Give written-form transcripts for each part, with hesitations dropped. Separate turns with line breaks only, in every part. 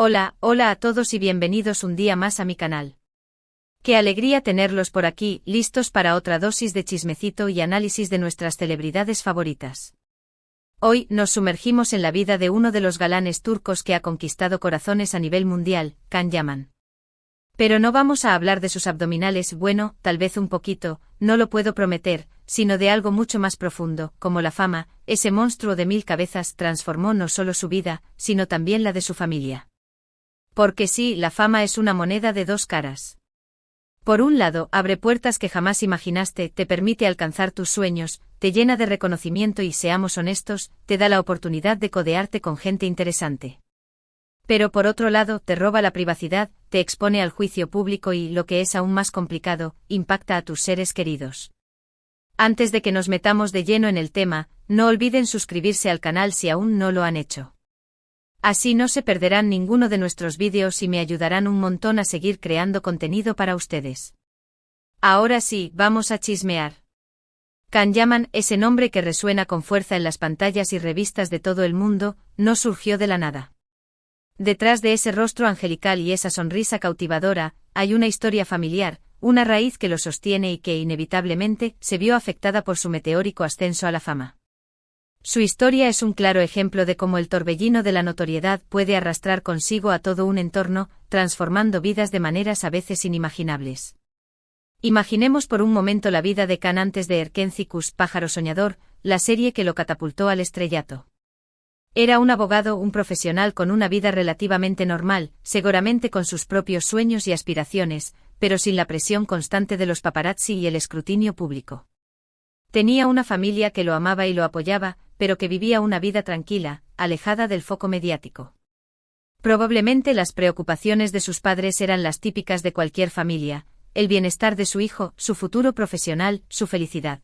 Hola a todos y bienvenidos un día más a mi canal. Qué alegría tenerlos por aquí, listos para otra dosis de chismecito y análisis de nuestras celebridades favoritas. Hoy nos sumergimos en la vida de uno de los galanes turcos que ha conquistado corazones a nivel mundial, Can Yaman. Pero no vamos a hablar de sus abdominales, bueno, tal vez un poquito, no lo puedo prometer, sino de algo mucho más profundo, como la fama. Ese monstruo de 1000 cabezas transformó no solo su vida, sino también la de su familia. Porque sí, la fama es una moneda de dos caras. Por un lado, abre puertas que jamás imaginaste, te permite alcanzar tus sueños, te llena de reconocimiento y, seamos honestos, te da la oportunidad de codearte con gente interesante. Pero por otro lado, te roba la privacidad, te expone al juicio público y, lo que es aún más complicado, impacta a tus seres queridos. Antes de que nos metamos de lleno en el tema, no olviden suscribirse al canal si aún no lo han hecho. Así no se perderán ninguno de nuestros vídeos y me ayudarán un montón a seguir creando contenido para ustedes. Ahora sí, vamos a chismear. Can Yaman, ese nombre que resuena con fuerza en las pantallas y revistas de todo el mundo, no surgió de la nada. Detrás de ese rostro angelical y esa sonrisa cautivadora, hay una historia familiar, una raíz que lo sostiene y que inevitablemente se vio afectada por su meteórico ascenso a la fama. Su historia es un claro ejemplo de cómo el torbellino de la notoriedad puede arrastrar consigo a todo un entorno, transformando vidas de maneras a veces inimaginables. Imaginemos por un momento la vida de Can antes de Erkencikus, Pájaro Soñador, la serie que lo catapultó al estrellato. Era un abogado, un profesional con una vida relativamente normal, seguramente con sus propios sueños y aspiraciones, pero sin la presión constante de los paparazzi y el escrutinio público. Tenía una familia que lo amaba y lo apoyaba, pero que vivía una vida tranquila, alejada del foco mediático. Probablemente las preocupaciones de sus padres eran las típicas de cualquier familia: el bienestar de su hijo, su futuro profesional, su felicidad.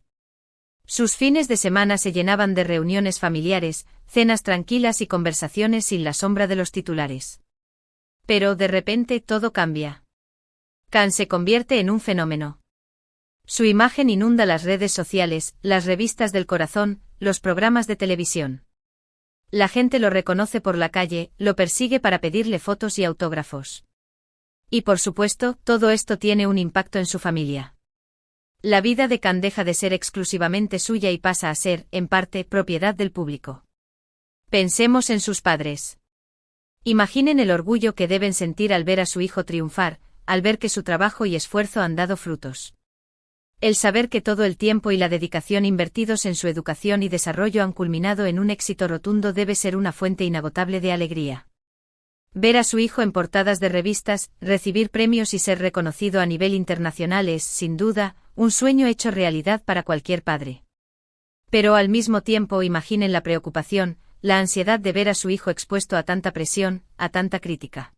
Sus fines de semana se llenaban de reuniones familiares, cenas tranquilas y conversaciones sin la sombra de los titulares. Pero de repente todo cambia. Can se convierte en un fenómeno. Su imagen inunda las redes sociales, las revistas del corazón, los programas de televisión. La gente lo reconoce por la calle, lo persigue para pedirle fotos y autógrafos. Y por supuesto, todo esto tiene un impacto en su familia. La vida de Can deja de ser exclusivamente suya y pasa a ser, en parte, propiedad del público. Pensemos en sus padres. Imaginen el orgullo que deben sentir al ver a su hijo triunfar, al ver que su trabajo y esfuerzo han dado frutos. El saber que todo el tiempo y la dedicación invertidos en su educación y desarrollo han culminado en un éxito rotundo debe ser una fuente inagotable de alegría. Ver a su hijo en portadas de revistas, recibir premios y ser reconocido a nivel internacional es, sin duda, un sueño hecho realidad para cualquier padre. Pero al mismo tiempo imaginen la preocupación, la ansiedad de ver a su hijo expuesto a tanta presión, a tanta crítica.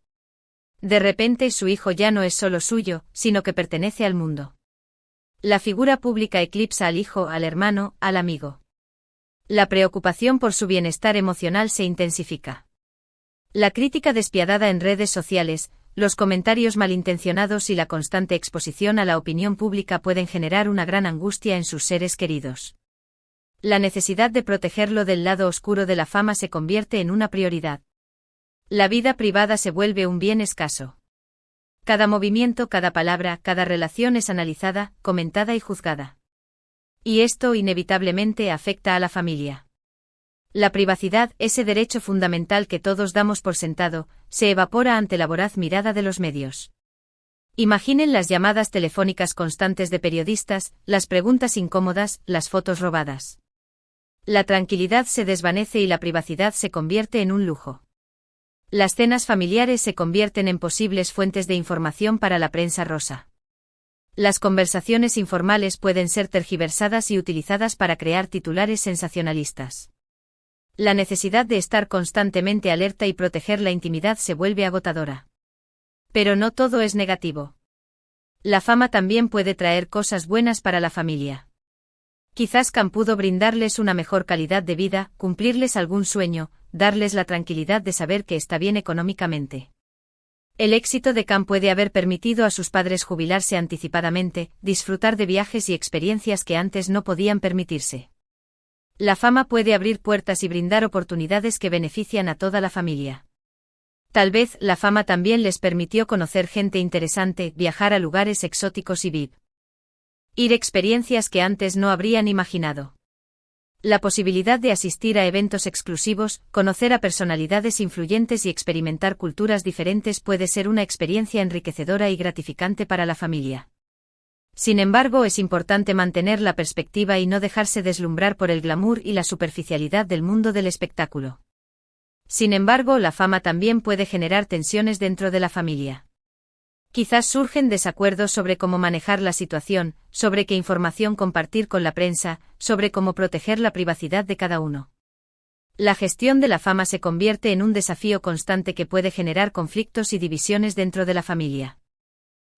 De repente su hijo ya no es solo suyo, sino que pertenece al mundo. La figura pública eclipsa al hijo, al hermano, al amigo. La preocupación por su bienestar emocional se intensifica. La crítica despiadada en redes sociales, los comentarios malintencionados y la constante exposición a la opinión pública pueden generar una gran angustia en sus seres queridos. La necesidad de protegerlo del lado oscuro de la fama se convierte en una prioridad. La vida privada se vuelve un bien escaso. Cada movimiento, cada palabra, cada relación es analizada, comentada y juzgada. Y esto inevitablemente afecta a la familia. La privacidad, ese derecho fundamental que todos damos por sentado, se evapora ante la voraz mirada de los medios. Imaginen las llamadas telefónicas constantes de periodistas, las preguntas incómodas, las fotos robadas. La tranquilidad se desvanece y la privacidad se convierte en un lujo. Las cenas familiares se convierten en posibles fuentes de información para la prensa rosa. Las conversaciones informales pueden ser tergiversadas y utilizadas para crear titulares sensacionalistas. La necesidad de estar constantemente alerta y proteger la intimidad se vuelve agotadora. Pero no todo es negativo. La fama también puede traer cosas buenas para la familia. Quizás Can pudo brindarles una mejor calidad de vida, cumplirles algún sueño, darles la tranquilidad de saber que está bien económicamente. El éxito de Can puede haber permitido a sus padres jubilarse anticipadamente, disfrutar de viajes y experiencias que antes no podían permitirse. La fama puede abrir puertas y brindar oportunidades que benefician a toda la familia. Tal vez la fama también les permitió conocer gente interesante, viajar a lugares exóticos y vivir experiencias que antes no habrían imaginado. La posibilidad de asistir a eventos exclusivos, conocer a personalidades influyentes y experimentar culturas diferentes puede ser una experiencia enriquecedora y gratificante para la familia. Sin embargo, es importante mantener la perspectiva y no dejarse deslumbrar por el glamour y la superficialidad del mundo del espectáculo. Sin embargo, la fama también puede generar tensiones dentro de la familia. Quizás surgen desacuerdos sobre cómo manejar la situación, sobre qué información compartir con la prensa, sobre cómo proteger la privacidad de cada uno. La gestión de la fama se convierte en un desafío constante que puede generar conflictos y divisiones dentro de la familia.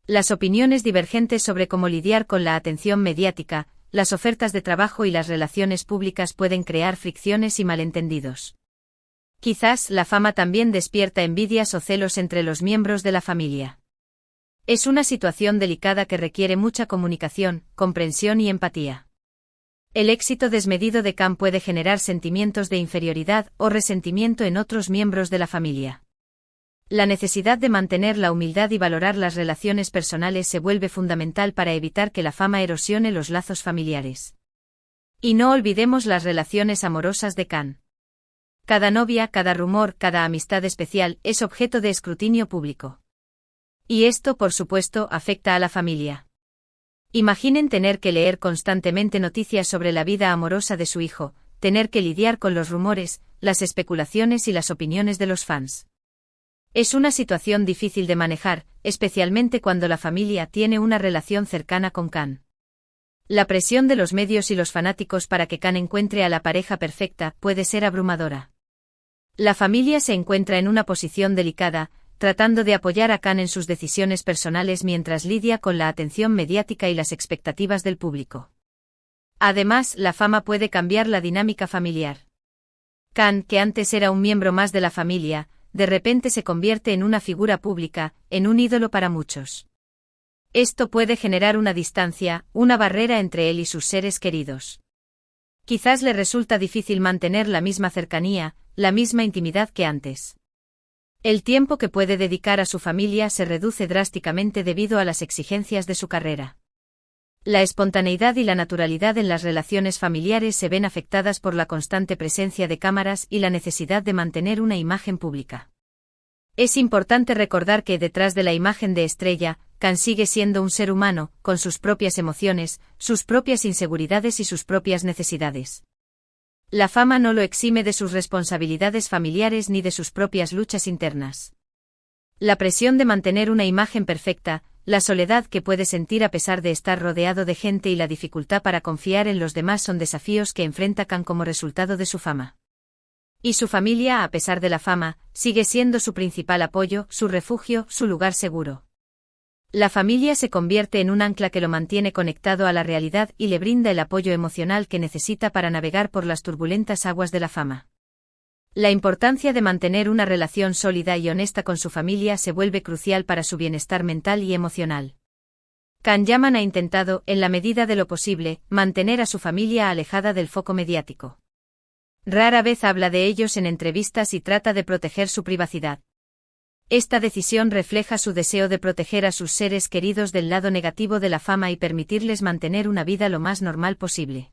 Las opiniones divergentes sobre cómo lidiar con la atención mediática, las ofertas de trabajo y las relaciones públicas pueden crear fricciones y malentendidos. Quizás la fama también despierta envidias o celos entre los miembros de la familia. Es una situación delicada que requiere mucha comunicación, comprensión y empatía. El éxito desmedido de Khan puede generar sentimientos de inferioridad o resentimiento en otros miembros de la familia. La necesidad de mantener la humildad y valorar las relaciones personales se vuelve fundamental para evitar que la fama erosione los lazos familiares. Y no olvidemos las relaciones amorosas de Khan. Cada novia, cada rumor, cada amistad especial es objeto de escrutinio público. Y esto, por supuesto, afecta a la familia. Imaginen tener que leer constantemente noticias sobre la vida amorosa de su hijo, tener que lidiar con los rumores, las especulaciones y las opiniones de los fans. Es una situación difícil de manejar, especialmente cuando la familia tiene una relación cercana con Khan. La presión de los medios y los fanáticos para que Khan encuentre a la pareja perfecta puede ser abrumadora. La familia se encuentra en una posición delicada, tratando de apoyar a Khan en sus decisiones personales mientras lidia con la atención mediática y las expectativas del público. Además, la fama puede cambiar la dinámica familiar. Khan, que antes era un miembro más de la familia, de repente se convierte en una figura pública, en un ídolo para muchos. Esto puede generar una distancia, una barrera entre él y sus seres queridos. Quizás le resulta difícil mantener la misma cercanía, la misma intimidad que antes. El tiempo que puede dedicar a su familia se reduce drásticamente debido a las exigencias de su carrera. La espontaneidad y la naturalidad en las relaciones familiares se ven afectadas por la constante presencia de cámaras y la necesidad de mantener una imagen pública. Es importante recordar que detrás de la imagen de estrella, Khan sigue siendo un ser humano, con sus propias emociones, sus propias inseguridades y sus propias necesidades. La fama no lo exime de sus responsabilidades familiares ni de sus propias luchas internas. La presión de mantener una imagen perfecta, la soledad que puede sentir a pesar de estar rodeado de gente y la dificultad para confiar en los demás son desafíos que enfrenta Khan como resultado de su fama. Y su familia, a pesar de la fama, sigue siendo su principal apoyo, su refugio, su lugar seguro. La familia se convierte en un ancla que lo mantiene conectado a la realidad y le brinda el apoyo emocional que necesita para navegar por las turbulentas aguas de la fama. La importancia de mantener una relación sólida y honesta con su familia se vuelve crucial para su bienestar mental y emocional. Khan Yaman ha intentado, en la medida de lo posible, mantener a su familia alejada del foco mediático. Rara vez habla de ellos en entrevistas y trata de proteger su privacidad. Esta decisión refleja su deseo de proteger a sus seres queridos del lado negativo de la fama y permitirles mantener una vida lo más normal posible.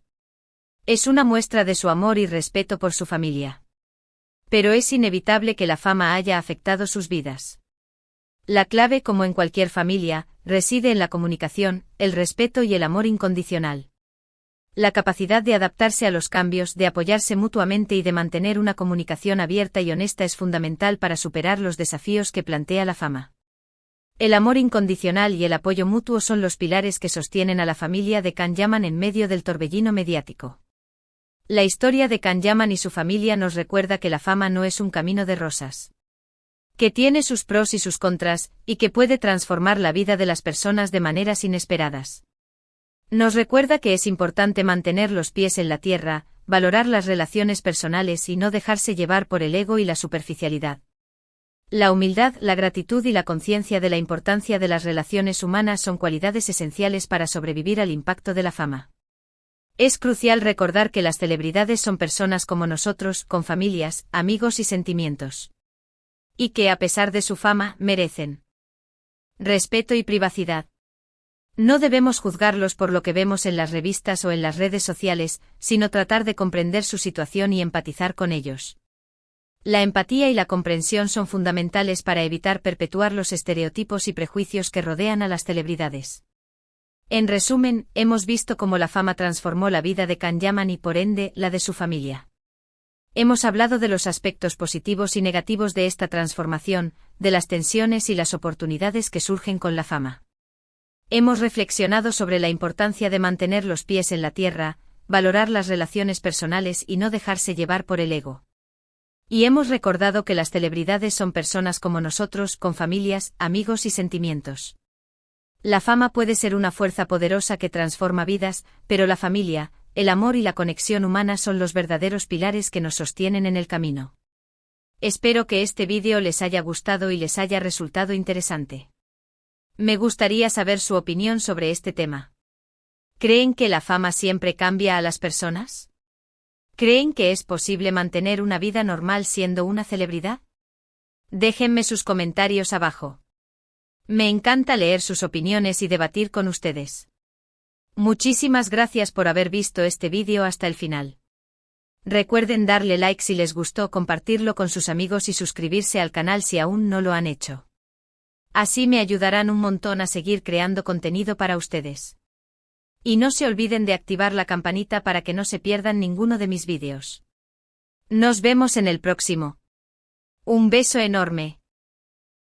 Es una muestra de su amor y respeto por su familia. Pero es inevitable que la fama haya afectado sus vidas. La clave, como en cualquier familia, reside en la comunicación, el respeto y el amor incondicional. La capacidad de adaptarse a los cambios, de apoyarse mutuamente y de mantener una comunicación abierta y honesta es fundamental para superar los desafíos que plantea la fama. El amor incondicional y el apoyo mutuo son los pilares que sostienen a la familia de Khan Yaman en medio del torbellino mediático. La historia de Khan Yaman y su familia nos recuerda que la fama no es un camino de rosas. Que tiene sus pros y sus contras, y que puede transformar la vida de las personas de maneras inesperadas. Nos recuerda que es importante mantener los pies en la tierra, valorar las relaciones personales y no dejarse llevar por el ego y la superficialidad. La humildad, la gratitud y la conciencia de la importancia de las relaciones humanas son cualidades esenciales para sobrevivir al impacto de la fama. Es crucial recordar que las celebridades son personas como nosotros, con familias, amigos y sentimientos. Y que, a pesar de su fama, merecen respeto y privacidad. No debemos juzgarlos por lo que vemos en las revistas o en las redes sociales, sino tratar de comprender su situación y empatizar con ellos. La empatía y la comprensión son fundamentales para evitar perpetuar los estereotipos y prejuicios que rodean a las celebridades. En resumen, hemos visto cómo la fama transformó la vida de Can Yaman y por ende, la de su familia. Hemos hablado de los aspectos positivos y negativos de esta transformación, de las tensiones y las oportunidades que surgen con la fama. Hemos reflexionado sobre la importancia de mantener los pies en la tierra, valorar las relaciones personales y no dejarse llevar por el ego. Y hemos recordado que las celebridades son personas como nosotros, con familias, amigos y sentimientos. La fama puede ser una fuerza poderosa que transforma vidas, pero la familia, el amor y la conexión humana son los verdaderos pilares que nos sostienen en el camino. Espero que este vídeo les haya gustado y les haya resultado interesante. Me gustaría saber su opinión sobre este tema. ¿Creen que la fama siempre cambia a las personas? ¿Creen que es posible mantener una vida normal siendo una celebridad? Déjenme sus comentarios abajo. Me encanta leer sus opiniones y debatir con ustedes. Muchísimas gracias por haber visto este vídeo hasta el final. Recuerden darle like si les gustó, compartirlo con sus amigos y suscribirse al canal si aún no lo han hecho. Así me ayudarán un montón a seguir creando contenido para ustedes. Y no se olviden de activar la campanita para que no se pierdan ninguno de mis vídeos. Nos vemos en el próximo. Un beso enorme.